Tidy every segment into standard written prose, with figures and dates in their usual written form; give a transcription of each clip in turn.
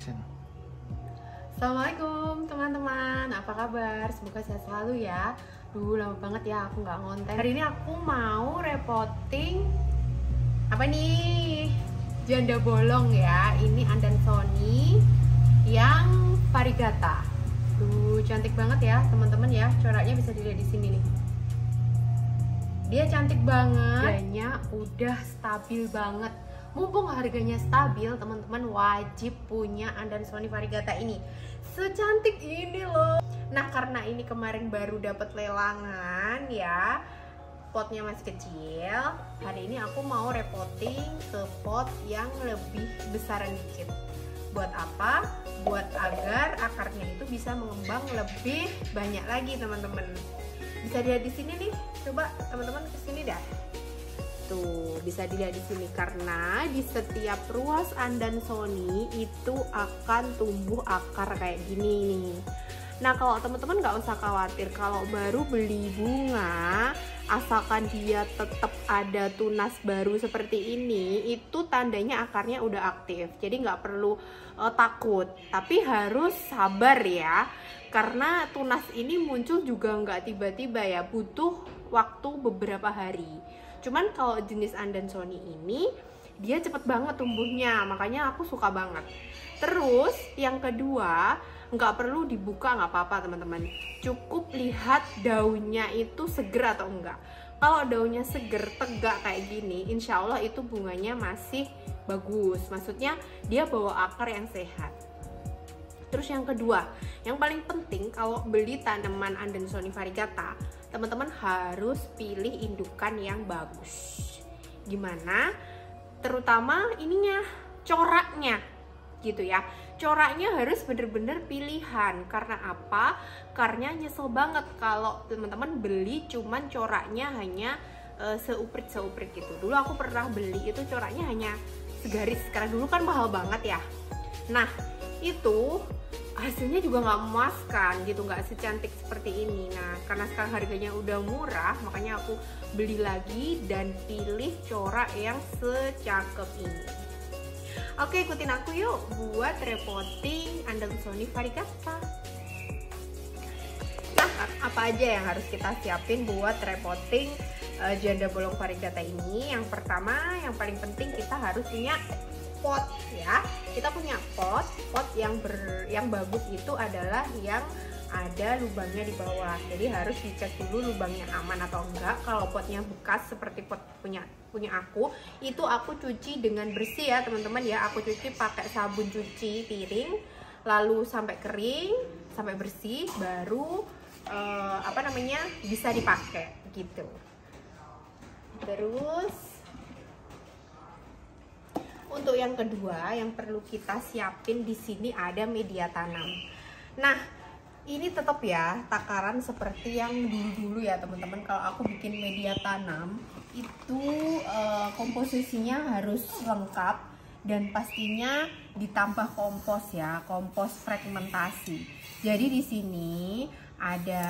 action. Assalamualaikum teman-teman, apa kabar? Semoga sehat selalu ya. Lama banget ya aku nggak ngonten. Hari ini aku mau reporting apa nih? Janda bolong ya. Ini Andan Sony yang Varigata. Cantik banget ya teman-teman ya. Coraknya bisa dilihat di sini nih. Dia cantik banget. Harganya udah stabil banget. Mumpung harganya stabil, teman-teman wajib punya Andan Sony Varigata ini. Secantik ini loh. Nah, karena ini kemarin baru dapat lelangan ya, potnya masih kecil. Hari ini aku mau reporting ke pot yang lebih besaran dikit. Buat apa? Buat agar akarnya itu bisa mengembang lebih banyak lagi, teman-teman. Bisa dilihat di sini nih. Coba teman-teman kesini dah. Tuh, bisa dilihat di sini karena di setiap ruas Andan Sony itu akan tumbuh akar kayak gini nih. Nah, kalau teman-teman nggak usah khawatir kalau baru beli bunga, asalkan dia tetap ada tunas baru seperti ini, itu tandanya akarnya udah aktif. Jadi nggak perlu takut, tapi harus sabar ya, karena tunas ini muncul juga nggak tiba-tiba ya, butuh waktu beberapa hari. Cuman kalau jenis Andan Sony ini dia cepet banget tumbuhnya, makanya aku suka banget. Terus yang kedua, nggak perlu dibuka, nggak apa-apa teman-teman. Cukup lihat daunnya itu seger atau enggak. Kalau daunnya seger, tegak kayak gini, insya Allah itu bunganya masih bagus. Maksudnya dia bawa akar yang sehat. Terus yang kedua, yang paling penting kalau beli tanaman Andan Sony Varigata, teman-teman harus pilih indukan yang bagus. Gimana? Terutama ininya, coraknya gitu ya. Coraknya harus bener-bener pilihan. Karena apa? Karena nyesel banget kalau teman-teman beli cuman coraknya hanya seuprit-seuprit gitu. Dulu aku pernah beli itu coraknya hanya segaris, karena dulu kan mahal banget ya. Nah, itu hasilnya juga nggak memuaskan gitu, nggak secantik seperti ini. Nah, karena sekarang harganya udah murah, makanya aku beli lagi dan pilih corak yang secakep ini. Oke, ikutin aku yuk buat reporting Andan Sony Varigata. Nah, apa aja yang harus kita siapin buat reporting janda bolong Varigata ini? Yang pertama, yang paling penting kita harus punya pot ya. Kita punya pot yang bagus itu adalah yang ada lubangnya di bawah. Jadi harus dicek dulu lubangnya aman atau enggak. Kalau potnya bekas seperti pot punya aku, itu aku cuci dengan bersih ya teman-teman ya. Aku cuci pakai sabun cuci piring, lalu sampai kering, sampai bersih, baru bisa dipakai gitu. Terus untuk yang kedua yang perlu kita siapin di sini ada media tanam. Nah, ini tetap ya takaran seperti yang dulu-dulu ya teman-teman. Kalau aku bikin media tanam itu komposisinya harus lengkap dan pastinya ditambah kompos ya, kompos fragmentasi. Jadi di sini ada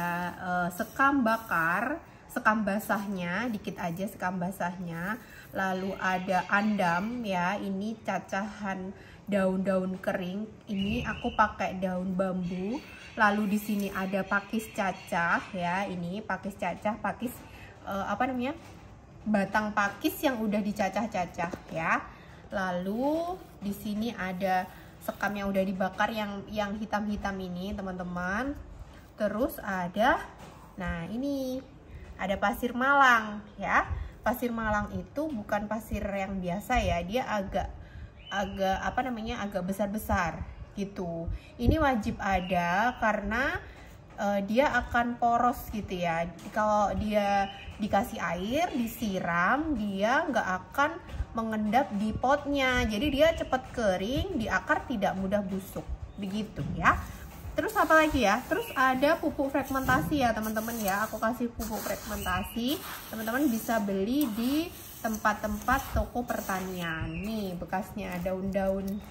sekam bakar, sekam basahnya dikit aja, sekam basahnya. Lalu ada andam ya, ini cacahan daun-daun kering. Ini aku pakai daun bambu. Lalu di sini ada pakis cacah ya, ini pakis cacah, batang pakis yang udah dicacah-cacah ya. Lalu di sini ada sekam yang udah dibakar yang hitam-hitam ini teman-teman. Terus ada, nah ini ada pasir malang ya. Pasir malang itu bukan pasir yang biasa ya, dia agak besar-besar gitu. Ini wajib ada karena dia akan poros gitu ya. Kalau dia dikasih air, disiram, dia nggak akan mengendap di potnya. Jadi dia cepat kering, di akar tidak mudah busuk. Begitu ya. Terus apa lagi ya? Terus ada pupuk fragmentasi ya teman-teman ya. Aku kasih pupuk fragmentasi. Teman-teman bisa beli di tempat-tempat toko pertanian. Nih bekasnya daun-daun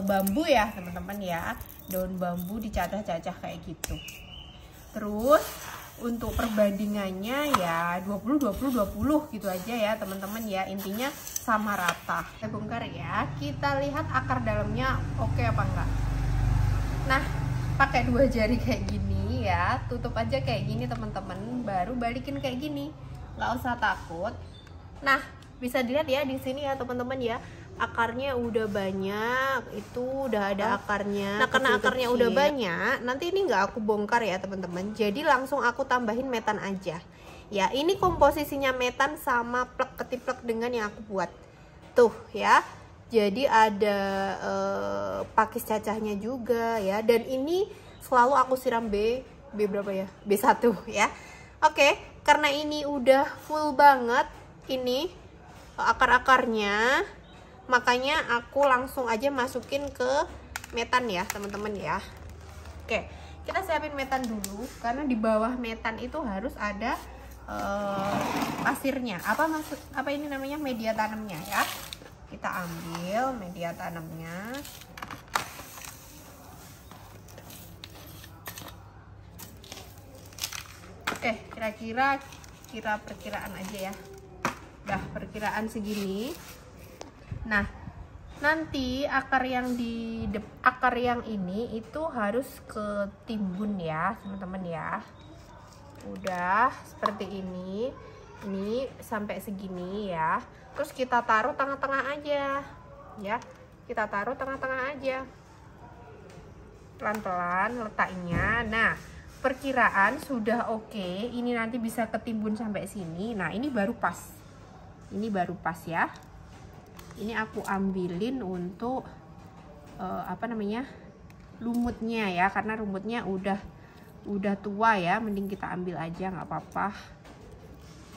bambu ya teman-teman ya. Daun bambu dicacah-cacah kayak gitu. Terus untuk perbandingannya ya 20-20-20 gitu aja ya teman-teman ya, intinya sama rata. Kita bongkar ya, kita lihat akar dalamnya oke apa enggak. Nah, pakai 2 jari kayak gini ya, tutup aja kayak gini teman-teman, baru balikin kayak gini, nggak usah takut. Nah, bisa dilihat ya di sini ya teman-teman ya, akarnya udah banyak, itu udah ada akarnya. Nah, karena akarnya udah banyak, nanti ini nggak aku bongkar ya teman-teman, jadi langsung aku tambahin metan aja ya. Ini komposisinya metan sama plek ketiplek dengan yang aku buat tuh ya. Jadi ada pakis cacahnya juga ya, dan ini selalu aku siram B berapa ya, B1 ya. Oke, karena ini udah full banget ini akar-akarnya, makanya aku langsung aja masukin ke metan ya teman-teman ya. Oke, kita siapin metan dulu, karena di bawah metan itu harus ada pasirnya, apa ini namanya, media tanamnya ya. Kita ambil media tanamnya. Oke, kira-kira perkiraan aja ya, udah perkiraan segini. Nah, nanti akar yang ini itu harus ketimbun ya teman-teman ya. Udah seperti ini sampai segini ya. Terus kita taruh tengah-tengah aja ya, kita taruh tengah-tengah aja, pelan-pelan letaknya. Nah, perkiraan sudah oke, ini nanti bisa ketimbun sampai sini. Nah, ini baru pas, ya. Ini aku ambilin untuk lumutnya ya, karena rumputnya udah tua ya, mending kita ambil aja, nggak apa-apa.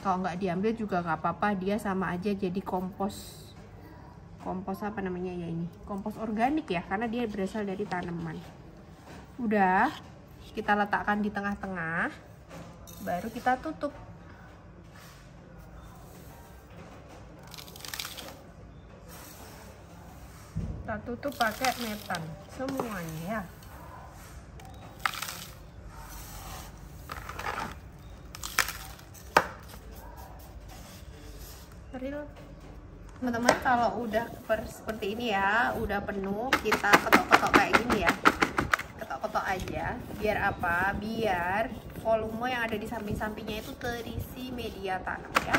Kalau nggak diambil juga nggak apa-apa, dia sama aja jadi kompos kompos organik ya, karena dia berasal dari tanaman. Udah kita letakkan di tengah-tengah, baru kita tutup. Kita tutup pakai metan semuanya ya. Teman-teman, kalau udah seperti ini ya, udah penuh, kita ketok-ketok kayak gini ya, ketok-ketok aja. Biar apa? Biar volume yang ada di samping-sampingnya itu terisi media tanam ya.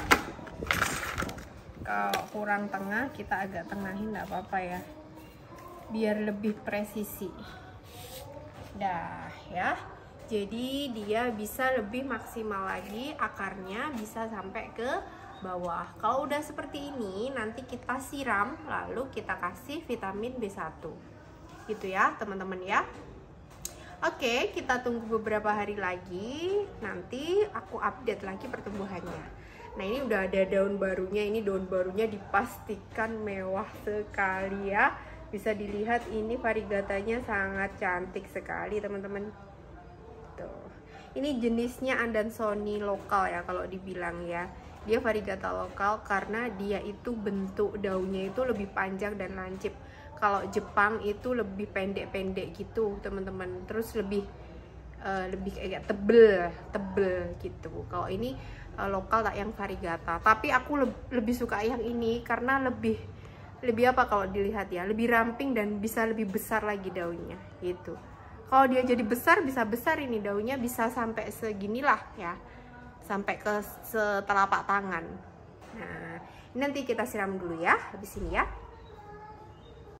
Kalau kurang tengah, kita agak tengahin, nggak apa-apa ya, biar lebih presisi. Dah ya, jadi dia bisa lebih maksimal lagi, akarnya bisa sampai ke bawah. Kalau udah seperti ini, nanti kita siram, lalu kita kasih vitamin B1 gitu ya teman-teman ya. Oke, kita tunggu beberapa hari lagi, nanti aku update lagi pertumbuhannya. Nah, ini udah ada daun barunya, ini daun barunya dipastikan mewah sekali ya. Bisa dilihat ini variegatanya sangat cantik sekali teman-teman. Tuh. Ini jenisnya Andansoni lokal ya kalau dibilang ya. Dia variegata lokal karena dia itu bentuk daunnya itu lebih panjang dan lancip. Kalau Jepang itu lebih pendek-pendek gitu teman-teman. Terus lebih kayak tebel gitu. Kalau ini lokal tak yang variegata. Tapi aku lebih suka yang ini karena lebih apa kalau dilihat ya, lebih ramping dan bisa lebih besar lagi daunnya gitu. Kalau dia jadi besar, bisa besar ini daunnya, bisa sampai seginilah ya, sampai ke setelapak tangan. Nah, ini nanti kita siram dulu ya habis ini ya.